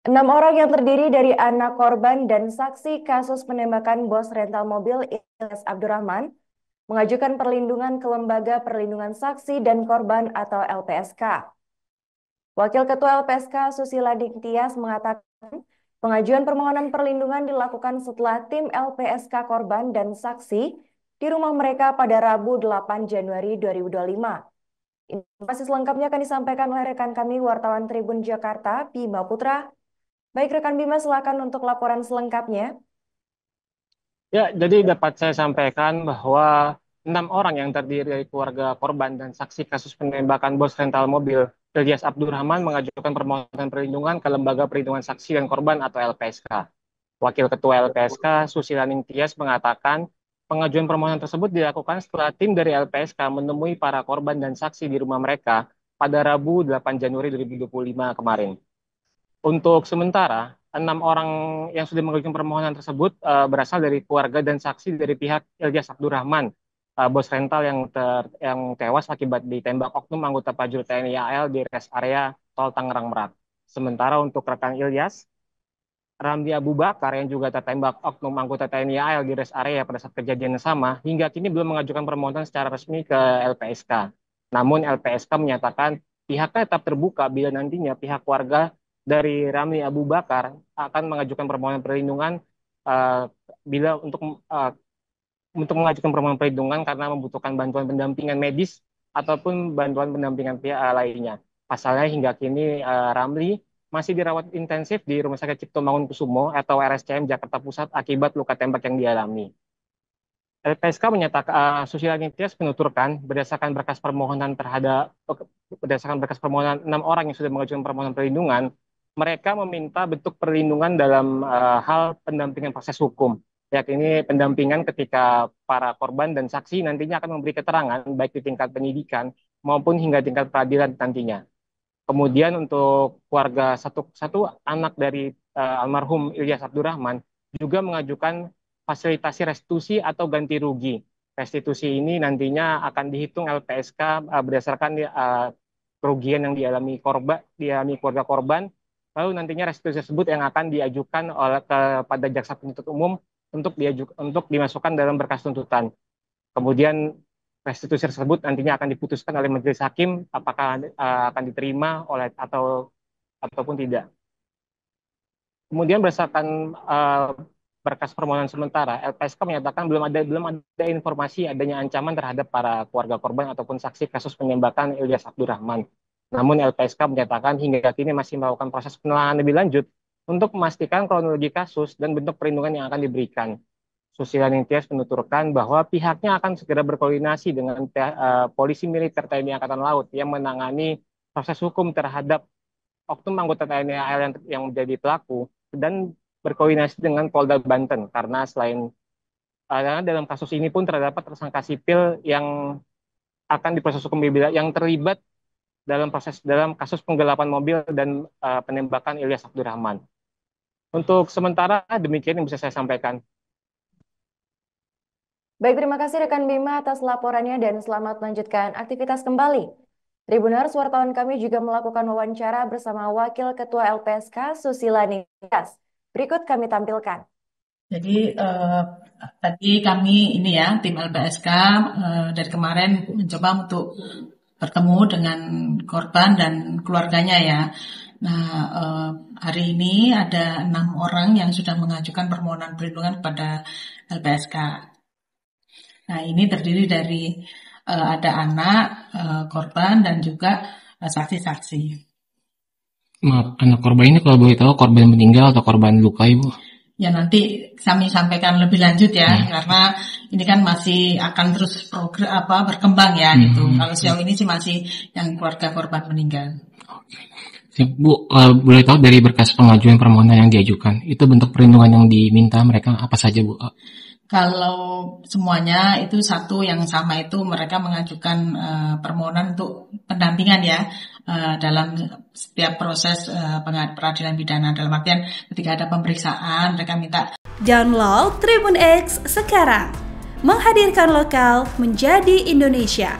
Enam orang yang terdiri dari anak korban dan saksi kasus penembakan bos rental mobil Ilyas Abdurrahman mengajukan perlindungan ke Lembaga Perlindungan Saksi dan Korban atau LPSK. Wakil Ketua LPSK Susila Tias mengatakan pengajuan permohonan perlindungan dilakukan setelah tim LPSK korban dan saksi di rumah mereka pada Rabu 8 Januari 2025. Informasi selengkapnya akan disampaikan oleh rekan kami wartawan Tribun Jakarta, Bima Putra. Baik rekan Bima, silakan untuk laporan selengkapnya. Ya, jadi dapat saya sampaikan bahwa enam orang yang terdiri dari keluarga korban dan saksi kasus penembakan bos rental mobil Ilyas Abdurrahman mengajukan permohonan perlindungan ke Lembaga Perlindungan Saksi dan Korban atau LPSK. Wakil Ketua LPSK Susila Tias mengatakan pengajuan permohonan tersebut dilakukan setelah tim dari LPSK menemui para korban dan saksi di rumah mereka pada Rabu 8 Januari 2025 kemarin. Untuk sementara, enam orang yang sudah mengajukan permohonan tersebut berasal dari keluarga dan saksi dari pihak Ilyas Abdurrahman, bos rental yang tewas akibat ditembak oknum anggota Prajurit TNI AL di rest area Tol Tangerang Merak. Sementara untuk rekan Ilyas, Ramli Abu Bakar yang juga tertembak oknum anggota TNI AL di rest area pada saat kejadian yang sama, hingga kini belum mengajukan permohonan secara resmi ke LPSK. Namun LPSK menyatakan pihaknya tetap terbuka bila nantinya pihak keluarga dari Ramli Abu Bakar akan mengajukan permohonan perlindungan uh, bila untuk mengajukan permohonan perlindungan karena membutuhkan bantuan pendampingan medis ataupun bantuan pendampingan pihak lainnya. Pasalnya hingga kini Ramli masih dirawat intensif di Rumah Sakit Cipto Mangunkusumo atau RSCM Jakarta Pusat akibat luka tembak yang dialami. LPSK menyatakan Susila Nitias menuturkan berdasarkan berkas permohonan enam orang yang sudah mengajukan permohonan perlindungan, mereka meminta bentuk perlindungan dalam hal pendampingan proses hukum. Yakni pendampingan ketika para korban dan saksi nantinya akan memberi keterangan baik di tingkat penyidikan maupun hingga tingkat peradilan nantinya. Kemudian untuk keluarga satu anak dari almarhum Ilyas Abdurrahman juga mengajukan fasilitasi restitusi atau ganti rugi. Restitusi ini nantinya akan dihitung LPSK berdasarkan kerugian yang dialami keluarga korban. Lalu nantinya restitusi tersebut yang akan diajukan kepada jaksa penuntut umum untuk dimasukkan dalam berkas tuntutan. Kemudian restitusi tersebut nantinya akan diputuskan oleh majelis hakim apakah akan diterima ataupun tidak. Kemudian berdasarkan berkas permohonan sementara, LPSK menyatakan belum ada informasi adanya ancaman terhadap para keluarga korban ataupun saksi kasus penembakan Ilyas Abdurrahman. Namun LPSK menyatakan hingga kini masih melakukan proses penelaahan lebih lanjut untuk memastikan kronologi kasus dan bentuk perlindungan yang akan diberikan. Susila Ningtyas menuturkan bahwa pihaknya akan segera berkoordinasi dengan polisi militer TNI Angkatan Laut yang menangani proses hukum terhadap oknum anggota TNI AL yang menjadi pelaku dan berkoordinasi dengan Polda Banten karena dalam kasus ini pun terdapat tersangka sipil yang akan diproses hukum yang terlibat dalam kasus penggelapan mobil dan penembakan Ilyas Abdurrahman. Untuk sementara demikian yang bisa saya sampaikan. Baik, terima kasih rekan Bima atas laporannya dan selamat melanjutkan aktivitas kembali. Tribuners, wartawan kami juga melakukan wawancara bersama Wakil Ketua LPSK Susila Tias. Berikut kami tampilkan. Jadi tadi kami ini ya tim LPSK dari kemarin mencoba untuk bertemu dengan korban dan keluarganya ya. Nah hari ini ada 6 orang yang sudah mengajukan permohonan perlindungan kepada LPSK. Nah ini terdiri dari ada anak korban dan juga saksi-saksi. Maaf, anak korban ini kalau boleh tahu korban meninggal atau korban luka, Ibu? Ya nanti kami sampaikan lebih lanjut ya, karena ini kan masih akan terus berkembang ya gitu. Kalau sejauh ini sih masih yang keluarga korban meninggal. Bu, boleh tahu dari berkas pengajuan permohonan yang diajukan, itu bentuk perlindungan yang diminta mereka apa saja, Bu? Kalau semuanya itu satu yang sama itu mereka mengajukan permohonan untuk pendampingan ya dalam setiap proses peradilan pidana. Dalam artian ketika ada pemeriksaan mereka minta. Download Tribun X sekarang, menghadirkan lokal menjadi Indonesia.